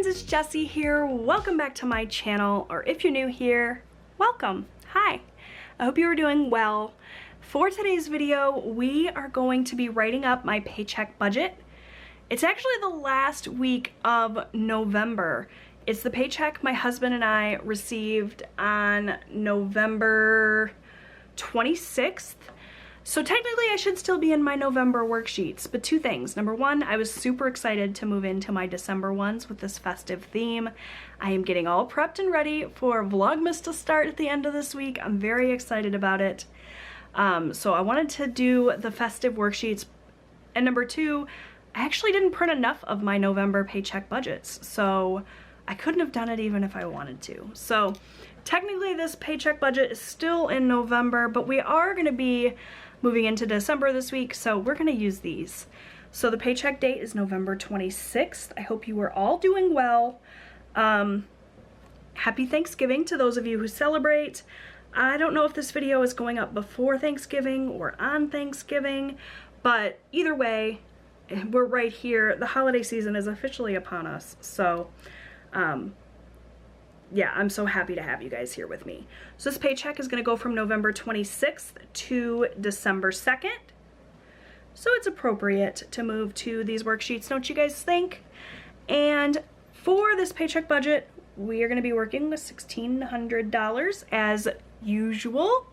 friends, it's Jessie here. Welcome back to my channel, or if you're new here, welcome. Hi. I hope you are doing well. For today's video, we are going to be writing up my paycheck budget. It's actually the last week of November. It's the paycheck my husband and I received on November 26th. So technically I should still be in my November worksheets, but two things. Number one, I was super excited to move into my December ones with this festive theme. I am getting all prepped and ready for Vlogmas to start at the end of this week. I'm very excited about it. So I wanted to do the festive worksheets. And number two, I actually didn't print enough of my November paycheck budgets, so I couldn't have done it even if I wanted to. So technically this paycheck budget is still in November, but we are going to be moving into December this week, so we're going to use these. So the paycheck date is November 26th. I hope you are all doing well. Happy Thanksgiving to those of you who celebrate. I don't know if this video is going up before Thanksgiving or on Thanksgiving, but either way, we're right here. The holiday season is officially upon us, so yeah, I'm so happy to have you guys here with me. So this paycheck is going to go from November 26th to December 2nd. So it's appropriate to move to these worksheets, don't you guys think? And for this paycheck budget, we are going to be working with $1,600 as usual.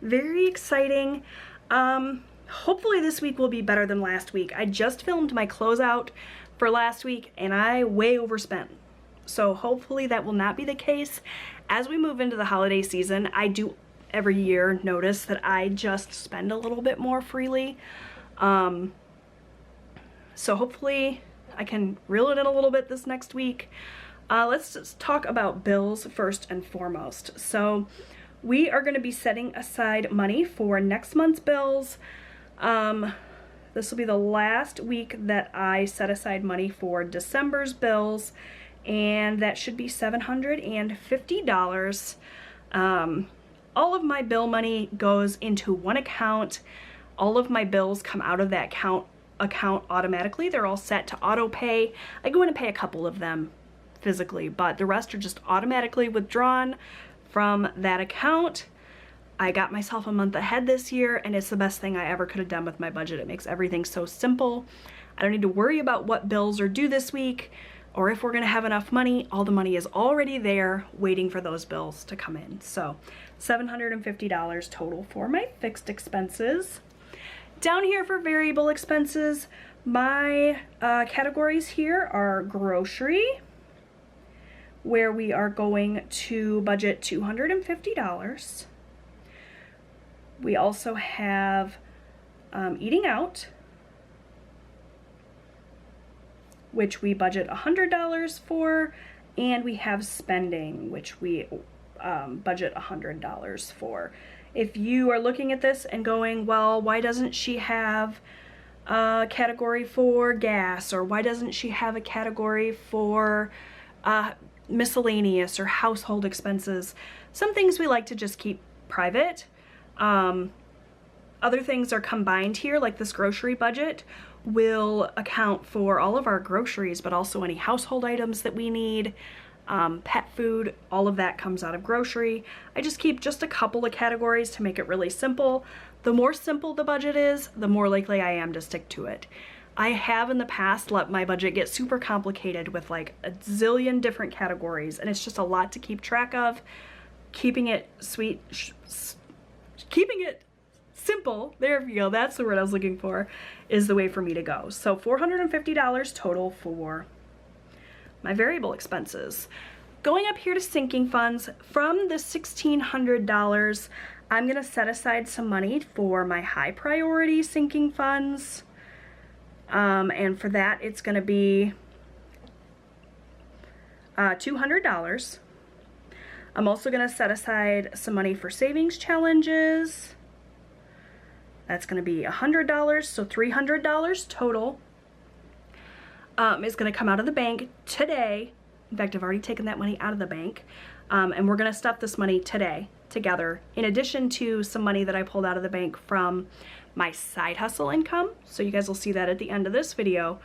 Very exciting. Hopefully this week will be better than last week. I just filmed my closeout for last week and I way overspent. So hopefully that will not be the case. As we move into the holiday season, I do every year notice that I just spend a little bit more freely. So hopefully I can reel it in a little bit this next week. Let's just talk about bills first and foremost. So we are going to be setting aside money for next month's bills. This will be the last week that I set aside money for December's bills, and that should be $750. All of my bill money goes into one account. All of my bills come out of that account automatically. They're all set to auto pay. I go in and pay a couple of them physically, but the rest are just automatically withdrawn from that account. I got myself a month ahead this year, and it's the best thing I ever could have done with my budget. It makes everything so simple. I don't need to worry about what bills are due this week, or if we're gonna have enough money. All the money is already there waiting for those bills to come in. So $750 total for my fixed expenses. Down here for variable expenses, my categories here are grocery, where we are going to budget $250. We also have eating out, which we budget $100 for, and we have spending, which we budget $100 for. If you are looking at this and going, well, why doesn't she have a category for gas, or why doesn't she have a category for miscellaneous or household expenses? Some things we like to just keep private. Other things are combined here, like this grocery budget will account for all of our groceries, but also any household items that we need, pet food, all of that comes out of grocery. I just keep just a couple of categories to make it really simple. The more simple the budget is, the more likely I am to stick to it. I have in the past let my budget get super complicated with like a zillion different categories, and it's just a lot to keep track of. Keeping it keeping it simple, there we go, that's the word I was looking for, is the way for me to go. So $450 total for my variable expenses. Going up here to sinking funds, from the $1,600, I'm gonna set aside some money for my high priority sinking funds. And for that, it's gonna be $200. I'm also gonna set aside some money for savings challenges. That's gonna be $100, so $300 total. Is gonna come out of the bank today. In fact, I've already taken that money out of the bank. And we're gonna stuff this money today together, in addition to some money that I pulled out of the bank from my side hustle income. So you guys will see that at the end of this video.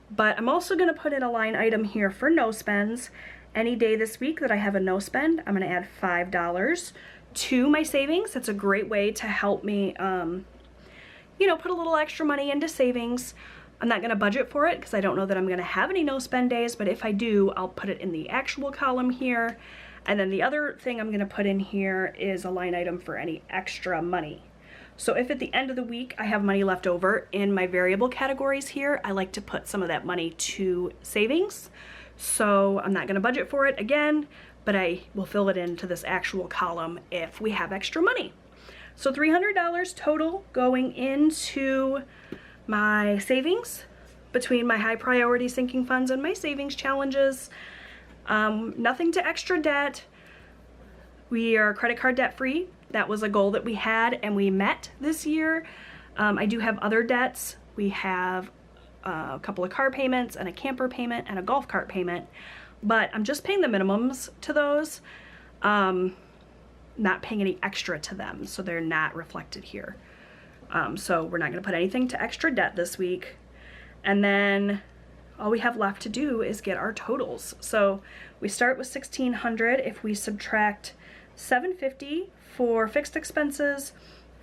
But I'm also going to put in a line item here for no spends. Any day this week that I have a no spend, I'm going to add $5 to my savings. That's a great way to help me, you know, put a little extra money into savings. I'm not going to budget for it because I don't know that I'm going to have any no spend days, but if I do, I'll put it in the actual column here. And then the other thing I'm going to put in here is a line item for any extra money. So if at the end of the week I have money left over in my variable categories here, I like to put some of that money to savings. So I'm not going to budget for it again, but I will fill it into this actual column if we have extra money. So $300 total going into my savings between my high priority sinking funds and my savings challenges. Nothing to extra debt. We are credit card debt free. That was a goal that we had and we met this year. I do have other debts. We have a couple of car payments and a camper payment and a golf cart payment, but I'm just paying the minimums to those, not paying any extra to them, so they're not reflected here. So we're not going to put anything to extra debt this week. And then all we have left to do is get our totals. So we start with $1,600. If we subtract $750 for fixed expenses,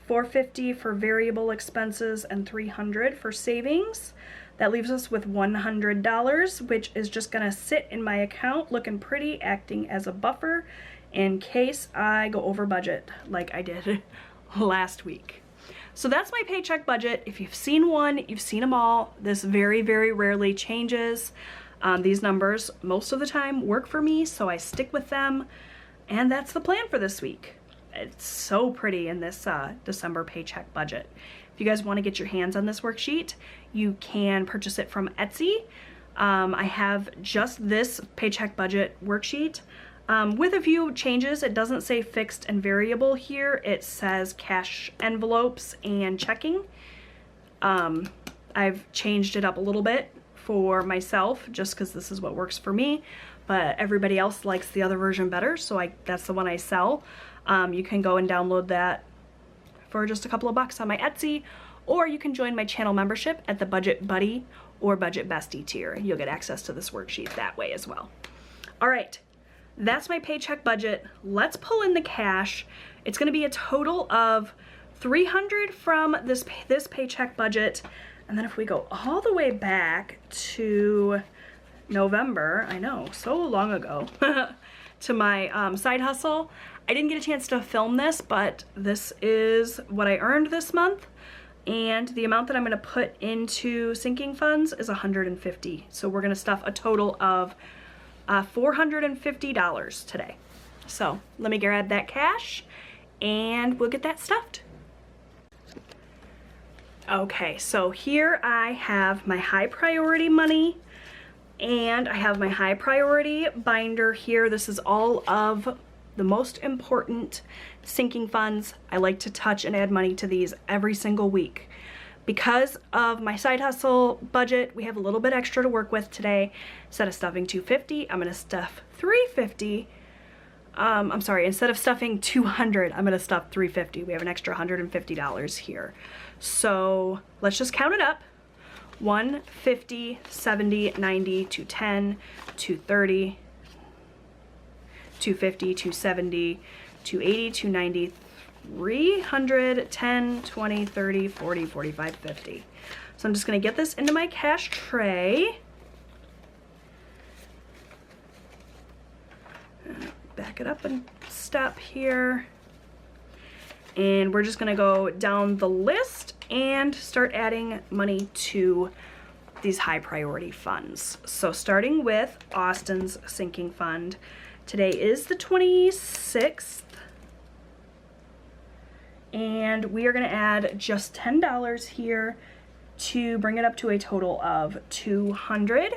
$450 for variable expenses, and $300 for savings, that leaves us with $100, which is just gonna sit in my account looking pretty, acting as a buffer in case I go over budget like I did last week. So that's my paycheck budget. If you've seen one, you've seen them all. This very, very rarely changes. These numbers most of the time work for me, so I stick with them. And that's the plan for this week. It's so pretty in this December paycheck budget. If you guys want to get your hands on this worksheet, you can purchase it from Etsy. I have just this paycheck budget worksheet with a few changes. It doesn't say fixed and variable here. It says cash envelopes and checking. I've changed it up a little bit for myself just because this is what works for me, but everybody else likes the other version better, so that's the one I sell. You can go and download that for just a couple of bucks on my Etsy, or you can join my channel membership at the Budget Buddy or Budget Bestie tier. You'll get access to this worksheet that way as well. All right, that's my paycheck budget. Let's pull in the cash. It's gonna be a total of $300 from this paycheck budget. And then if we go all the way back to November, I know, so long ago, to my side hustle. I didn't get a chance to film this, but this is what I earned this month. And the amount that I'm gonna put into sinking funds is $150. So we're gonna stuff a total of $450 today. So let me grab that cash and we'll get that stuffed. Okay, so here I have my high priority money and I have my high priority binder here. This is all of the most important sinking funds. I like to touch and add money to these every single week. Because of my side hustle budget, we have a little bit extra to work with today. Instead of stuffing $250, I'm gonna stuff $350. I'm sorry, instead of stuffing $200, I'm gonna stuff $350. We have an extra $150 here. So let's just count it up. 150, 70, 90, 210, 230, 250, 270, 280, 290, 300, 10, 20, 30, 40, 45, 50. So I'm just gonna get this into my cash tray. Back it up and stop here. And we're just gonna go down the list and start adding money to these high priority funds. So starting with Austin's sinking fund, today is the 26th, and we are gonna add just $10 here to bring it up to a total of $200.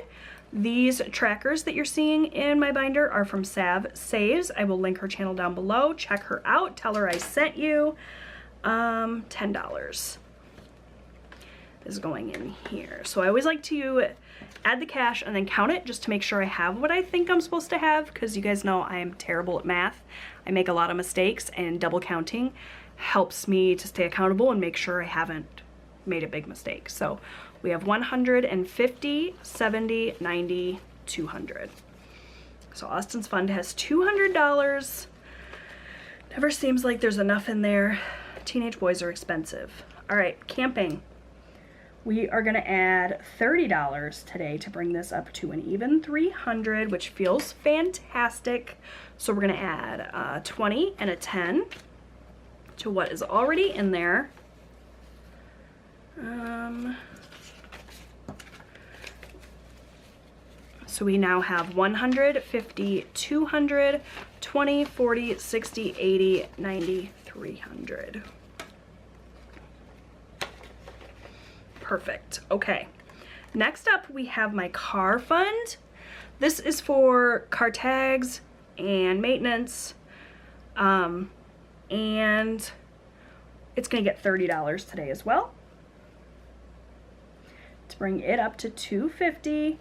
These trackers that you're seeing in my binder are from Sav Saves. I will link her channel down below. Check her out, tell her I sent you. $10 is going in here. So I always like to add the cash and then count it just to make sure I have what I think I'm supposed to have, because you guys know I am terrible at math. I make a lot of mistakes, and double counting helps me to stay accountable and make sure I haven't made a big mistake. So We have 150, 70, 90, 200. So Austin's fund has $200. Never seems like there's enough in there. Teenage boys are expensive. All right, camping. We are gonna add $30 today to bring this up to an even 300, which feels fantastic. So we're gonna add a 20 and a 10 to what is already in there. So we now have 100, 50, 200, 20, 40, 60, 80, 90, 300. Perfect. Okay. Next up, we have my car fund. This is for car tags and maintenance. And it's going to get $30 today as well. To bring it up to $250.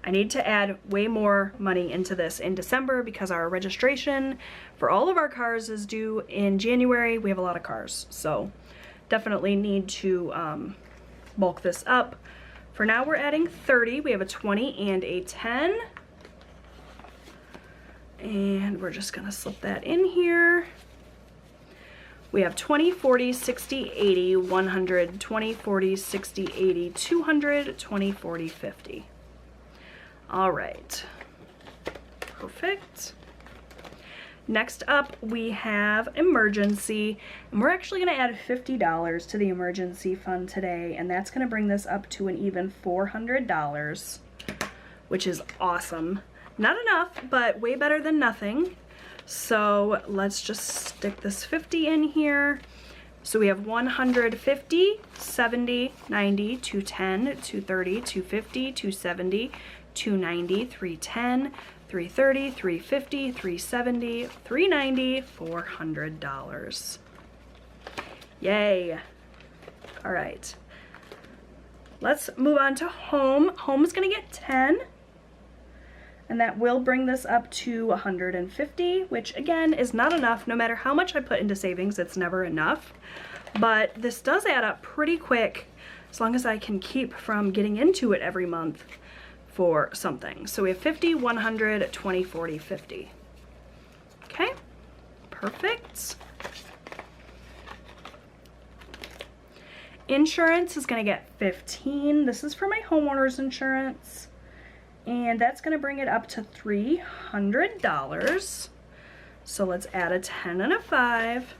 I need to add way more money into this in December because our registration for all of our cars is due in January. We have a lot of cars, so definitely need to bulk this up. For now, we're adding 30. We have a 20 and a 10. And we're just gonna slip that in here. We have 20, 40, 60, 80, 100, 20, 40, 60, 80, 200, 20, 40, 50. All right, perfect. Next up, we have emergency, and we're actually gonna add $50 to the emergency fund today, and that's gonna bring this up to an even $400, which is awesome. Not enough, but way better than nothing. So let's just stick this 50 in here. So we have 150, 70, 90, 210, 230, 250, 270, 290, 310, 330, 350, 370, 390, $400. Yay. All right. Let's move on to home. Home is gonna get 10. And that will bring this up to 150, which again is not enough. No matter how much I put into savings, it's never enough. But this does add up pretty quick as long as I can keep from getting into it every month for something. So we have 50, 100, 20, 40, 50. Okay, perfect. Insurance is gonna get 15. This is for my homeowner's insurance. And that's gonna bring it up to $300. So let's add a 10 and a 5.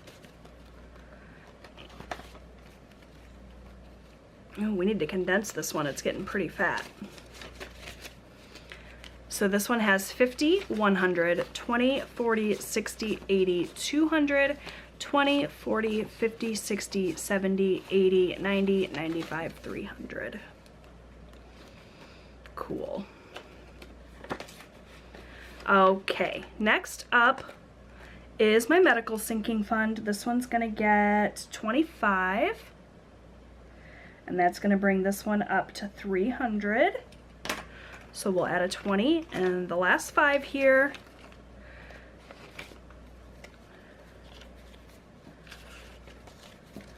Oh, we need to condense this one. It's getting pretty fat. So this one has 50, 100, 20, 40, 60, 80, 200, 20, 40, 50, 60, 70, 80, 90, 95, 300. Cool. Okay, next up is my medical sinking fund. This one's gonna get 25, and that's gonna bring this one up to 300. So we'll add a 20 and the last 5 here.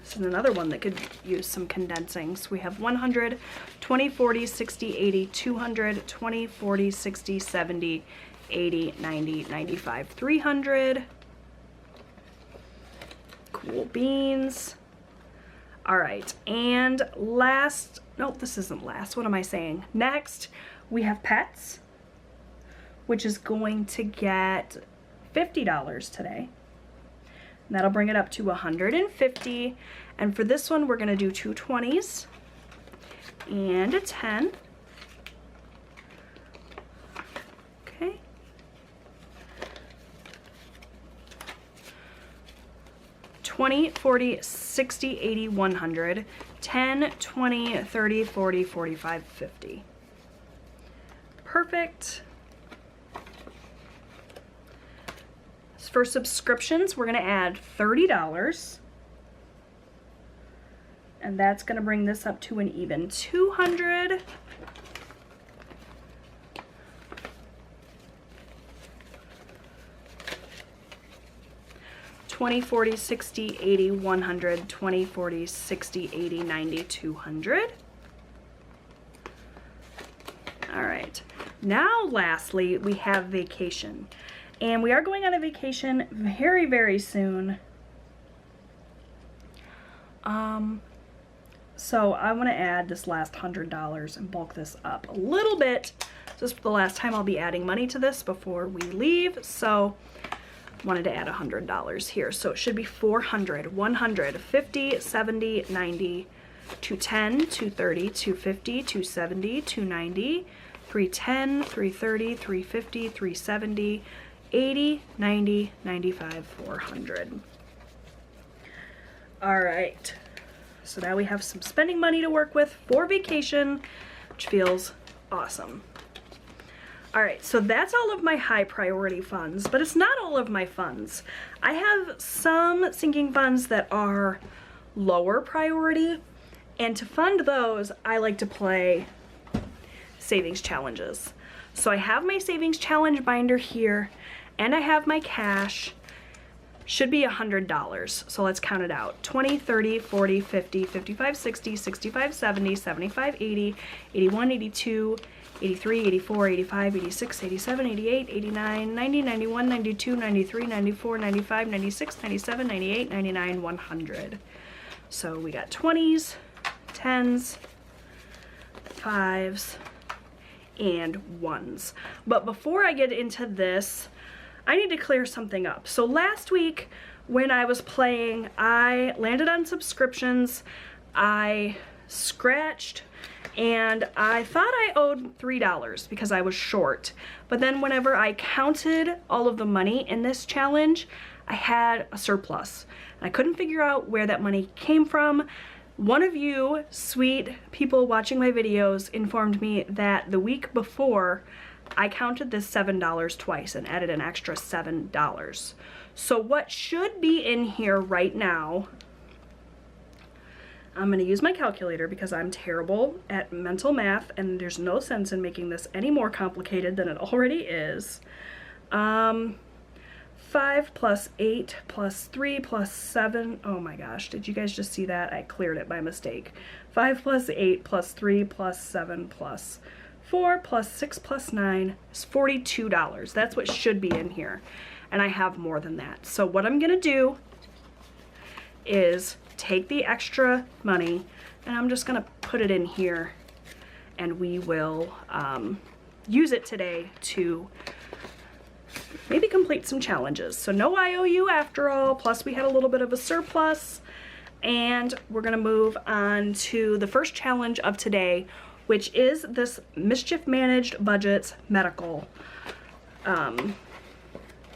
This is another one that could use some condensing. So we have 100, 20, 40, 60, 80, 200, 20, 40, 60, 70, 80, 90, 95, 300. Cool beans. All right, and last, nope, this isn't last. What am I saying? Next, we have pets, which is going to get $50 today. And that'll bring it up to 150. And for this one, we're gonna do 2 20s and a 10. Okay. $20, 40, 60, 80, 100, 10, 20, 30, 40, 45, 50. Perfect. For subscriptions, we're gonna add $30. And that's gonna bring this up to an even 200. $20, 40, 60, 80, 100, 20, 40, 60, 80, 90, 200. Now, lastly, we have vacation. And we are going on a vacation very, very soon. So I want to add this last $100 and bulk this up a little bit. This is the last time I'll be adding money to this before we leave. So I wanted to add $100 here. So it should be 400, 100, 50, 70, 90, 210, 230, 250, 270, 290, 310, 330, 350, 370, 80, 90, 95, 400. All right. So now we have some spending money to work with for vacation, which feels awesome. All right, so that's all of my high priority funds, but it's not all of my funds. I have some sinking funds that are lower priority, and to fund those, I like to play savings challenges. So I have my savings challenge binder here, and I have my cash. Should be $100. So let's count it out. 20, 30, 40, 50, 55, 60, 65, 70, 75, 80, 81, 82, 83, 84, 85, 86, 87, 88, 89, 90, 91, 92, 93, 94, 95, 96, 97, 98, 99, 100. So we got 20s, 10s, 5s, and 1s. But before I get into this, I need to clear something up. So last week when I was playing, I landed on subscriptions, I scratched, and I thought I owed $3 because I was short. But then whenever I counted all of the money in this challenge, I had a surplus. I couldn't figure out where that money came from. One of you sweet people watching my videos informed me that the week before I counted this $7 twice and added an extra $7. So what should be in here right now, I'm going to use my calculator because I'm terrible at mental math and there's no sense in making this any more complicated than it already is. 5 plus 8 plus 3 plus 7. Oh my gosh, did you guys just see that? I cleared it by mistake. 5 plus 8 plus 3 plus 7 plus 4 plus 6 plus 9 is $42. That's what should be in here. And I have more than that. So what I'm gonna do is take the extra money and I'm just gonna put it in here and we will use it today to maybe complete some challenges. So no IOU after all, plus we had a little bit of a surplus, and we're gonna move on to the first challenge of today, which is this Mischief Managed Budgets Medical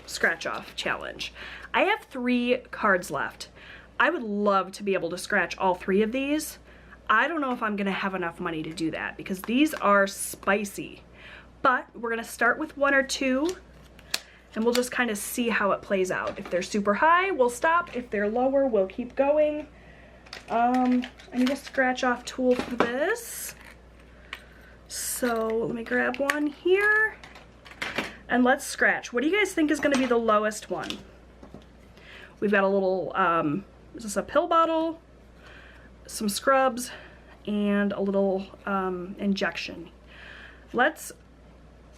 scratch off challenge. I have 3 cards left. I would love to be able to scratch all 3 of these. I don't know if I'm gonna have enough money to do that because these are spicy, but we're gonna start with 1 or 2 and we'll just kind of see how it plays out. If they're super high, we'll stop. If they're lower, we'll keep going. I need a scratch off tool for this. So let me grab one here and let's scratch. What do you guys think is gonna be the lowest one? We've got a little, is this a pill bottle, some scrubs, and a little injection. Let's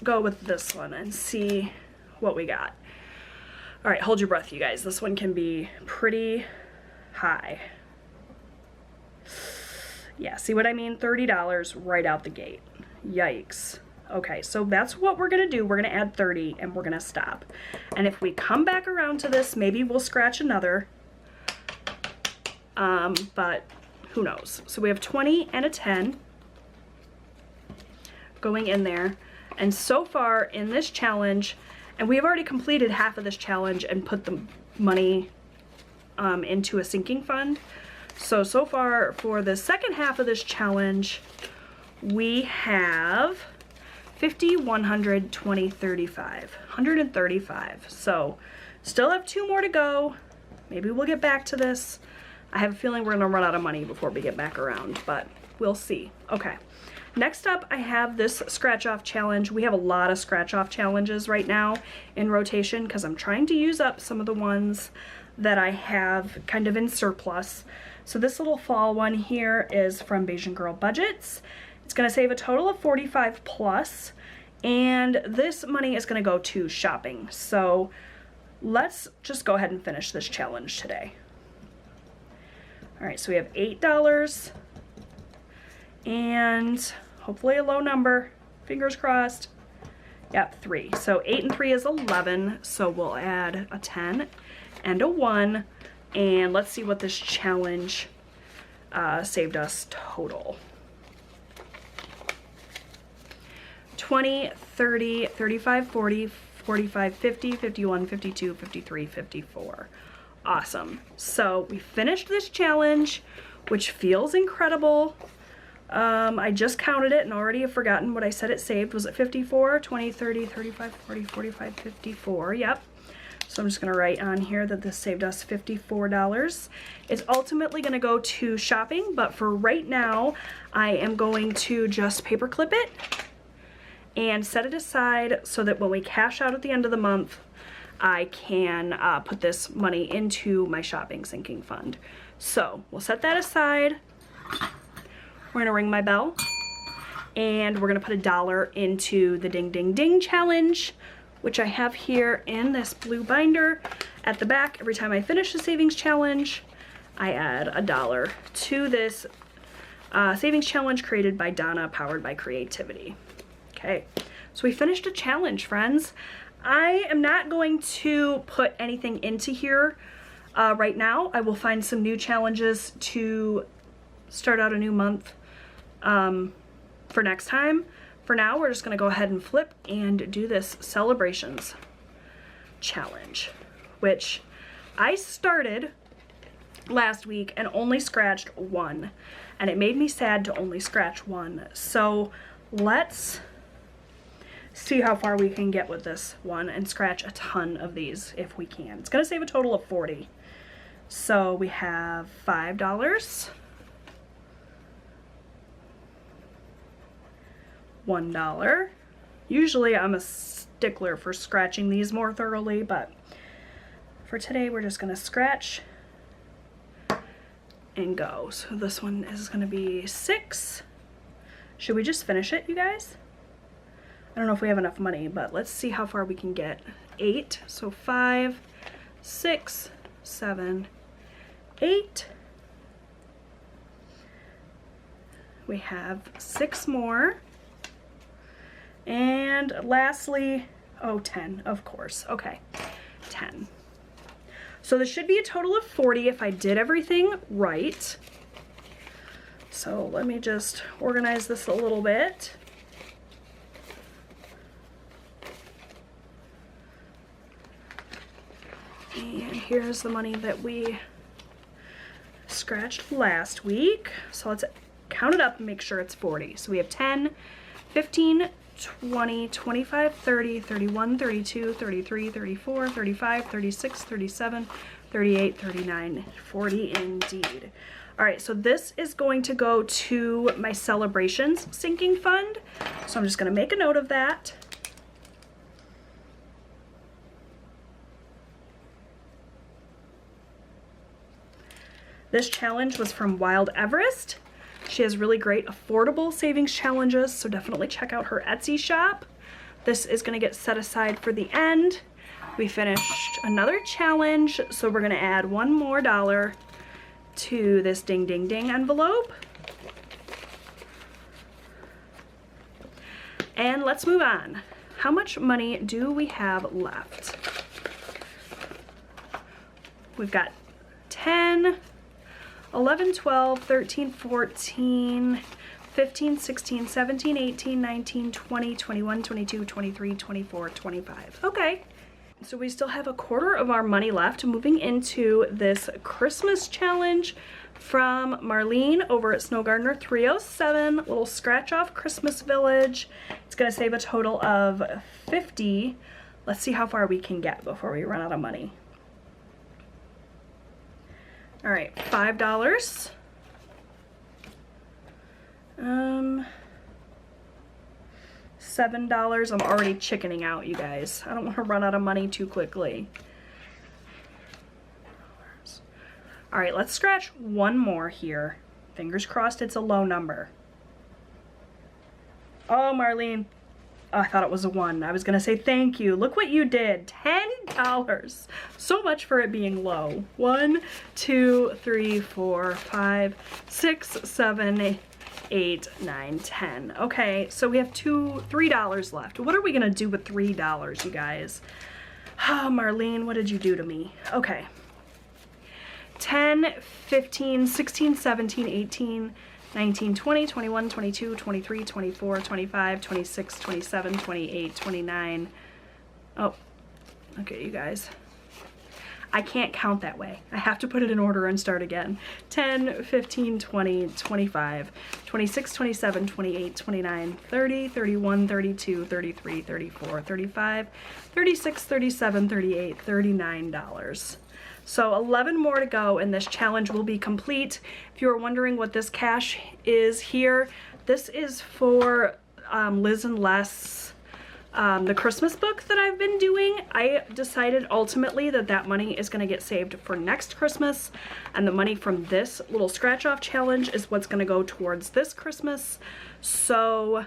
go with this one and see what we got. All right, hold your breath, you guys. This one can be pretty high. Yeah, see what I mean? $30 right out the gate. Yikes. Okay, so that's what we're gonna do. We're gonna add 30 and we're gonna stop. And if we come back around to this, maybe we'll scratch another. But who knows? So we have 20 and a 10 going in there. And so far in this challenge, and we have already completed half of this challenge and put the money into a sinking fund. So far for the second half of this challenge, we have 50, 100, 20, 35, 135. So still have 2 more to go. Maybe we'll get back to this. I have a feeling we're gonna run out of money before we get back around, but we'll see. Okay, next up I have this scratch off challenge. We have a lot of scratch off challenges right now in rotation because I'm trying to use up some of the ones that I have kind of in surplus. So this little fall one here is from Bayesian Girl Budgets. It's gonna save a total of 45 plus, And this money is gonna go to shopping. So let's just go ahead and finish this challenge today. All right, so we have $8 and hopefully a low number, fingers crossed. Yep, 3. So 8 and 3 is 11. So we'll add a 10 and a 1. And let's see what this challenge saved us total. 20, 30, 35, 40, 45, 50, 51, 52, 53, 54. Awesome. So we finished this challenge, which feels incredible. I just counted it and already have forgotten what I said it saved. Was it 54? 20, 30, 35, 40, 45, 54. Yep. So I'm just going to write on here that this saved us $54. It's ultimately going to go to shopping, but for right now, I am going to just paperclip it and set it aside so that when we cash out at the end of the month, I can put this money into my shopping sinking fund. So we'll set that aside. We're gonna ring my bell and we're gonna put $1 into the Ding Ding Ding challenge, which I have here in this blue binder. At the back, every time I finish the savings challenge, I add $1 to this savings challenge created by Donna, powered by creativity. Okay, so we finished a challenge, friends. I am not going to put anything into here right now. I will find some new challenges to start out a new month for next time. For now, we're just gonna go ahead and flip and do this celebrations challenge, which I started last week and only scratched 1, and it made me sad to only scratch 1. So let's see how far we can get with this one and scratch a ton of these if we can. It's gonna save a total of 40. So we have $5, $1. Usually I'm a stickler for scratching these more thoroughly, but for today we're just gonna scratch and go. So this one is gonna be 6. Should we just finish it, you guys? I don't know if we have enough money, but let's see how far we can get. 8, so 5, 6, 7, 8. We have 6 more. And lastly, oh, 10, of course. Okay, 10. So this should be a total of 40 if I did everything right. So let me just organize this a little bit. And here's the money that we scratched last week. So let's count it up and make sure it's 40. So we have 10, 15, 20, 25, 30, 31, 32, 33, 34, 35, 36, 37, 38, 39, 40 indeed. All right, so this is going to go to my celebrations sinking fund. So I'm just gonna make a note of that. This challenge was from Wild Everest. She has really great affordable savings challenges, so definitely check out her Etsy shop. This is gonna get set aside for the end. We finished another challenge, so we're gonna add $1 more to this Ding Ding Ding envelope. And let's move on. How much money do we have left? We've got 10, 11, 12, 13, 14, 15, 16, 17, 18, 19, 20, 21, 22, 23, 24, 25. Okay, so we still have a quarter of our money left, moving into this Christmas challenge from Marlene over at Snow Gardener 307, little scratch off Christmas Village. It's gonna save a total of 50. Let's see how far we can get before we run out of money. All right, $5. $7. I'm already chickening out, you guys. I don't want to run out of money too quickly. All right, let's scratch one more here. Fingers crossed it's a low number. Oh, Marlene, Oh, I thought it was a 1. I was gonna say thank you. Look what you did. $10. So much for it being low. 1, 2, 3, 4, 5, 6, 7, 8, 9, 10. Okay, so we have $3 left. What are we gonna do with $3, you guys? Oh, Marlene, what did you do to me? Okay. 10, 15, 16, 17, 18, 19, 20, 21, 22, 23, 24, 25, 26, 27, 28, 29. Oh, okay, you guys. I can't count that way. I have to put it in order and start again. 10, 15, 20, 25, 26, 27, 28, 29, 30, 31, 32, 33, 34, 35, 36, 37, 38, $39. So 11 more to go and this challenge will be complete. If you were wondering what this cash is here, this is for Liz and Les, the Christmas book that I've been doing. I decided ultimately that that money is going to get saved for next Christmas, and the money from this little scratch off challenge is what's going to go towards this Christmas. So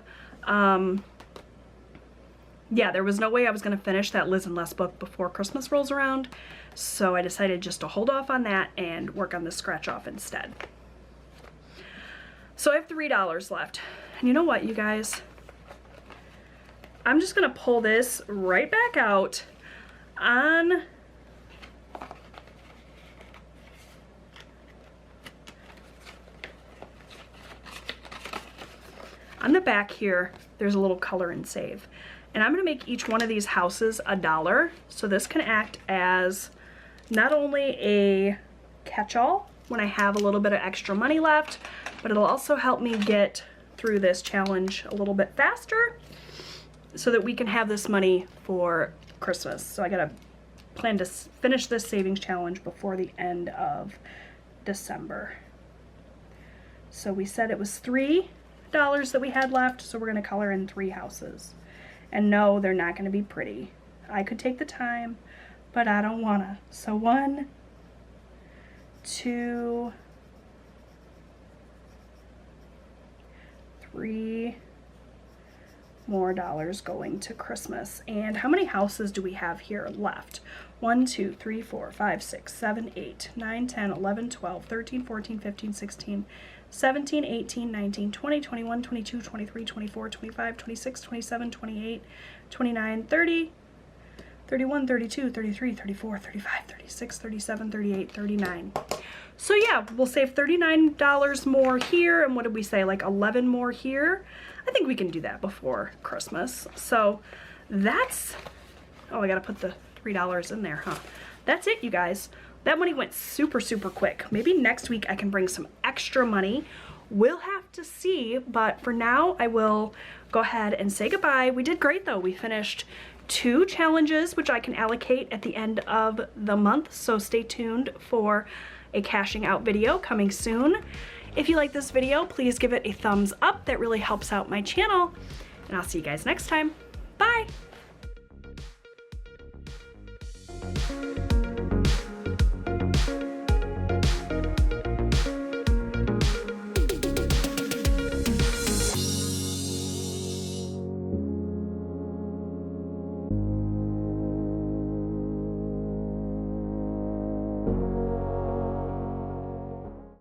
yeah, there was no way I was going to finish that Liz and Les book before Christmas rolls around, so I decided just to hold off on that and work on the scratch off instead. So I have $3 left, and you know what, you guys? I'm just going to pull this right back out on the back here. There's a little color and save. And I'm going to make each one of these houses $1. So this can act as not only a catch-all when I have a little bit of extra money left, but it'll also help me get through this challenge a little bit faster so that we can have this money for Christmas. So I got to plan to finish this savings challenge before the end of December. So we said it was $3 that we had left, so we're going to color in 3 houses. And no, they're not going to be pretty. I could take the time, but I don't want to. So 1, 2, 3 more dollars going to Christmas. And how many houses do we have here left? 1, 2, 3, 4, 5, 6, 7, 8, 9, 10, 11, 12, 13, 14, 15, 16, 17, 18, 19, 20, 21, 22, 23, 24, 25, 26, 27, 28, 29, 30, 31, 32, 33, 34, 35, 36, 37, 38, 39. So yeah, we'll save $39 more here, and what did we say, like 11 more here? I think we can do that before Christmas. So that's, oh, I gotta put the $3 in there, huh? That's it, you guys. That money went super, super quick. Maybe next week I can bring some extra money. We'll have to see, but for now I will go ahead and say goodbye. We did great though. We finished 2 challenges, which I can allocate at the end of the month, so stay tuned for a cashing out video coming soon. If you like this video, please give it a thumbs up. That really helps out my channel, and I'll see you guys next time. Bye!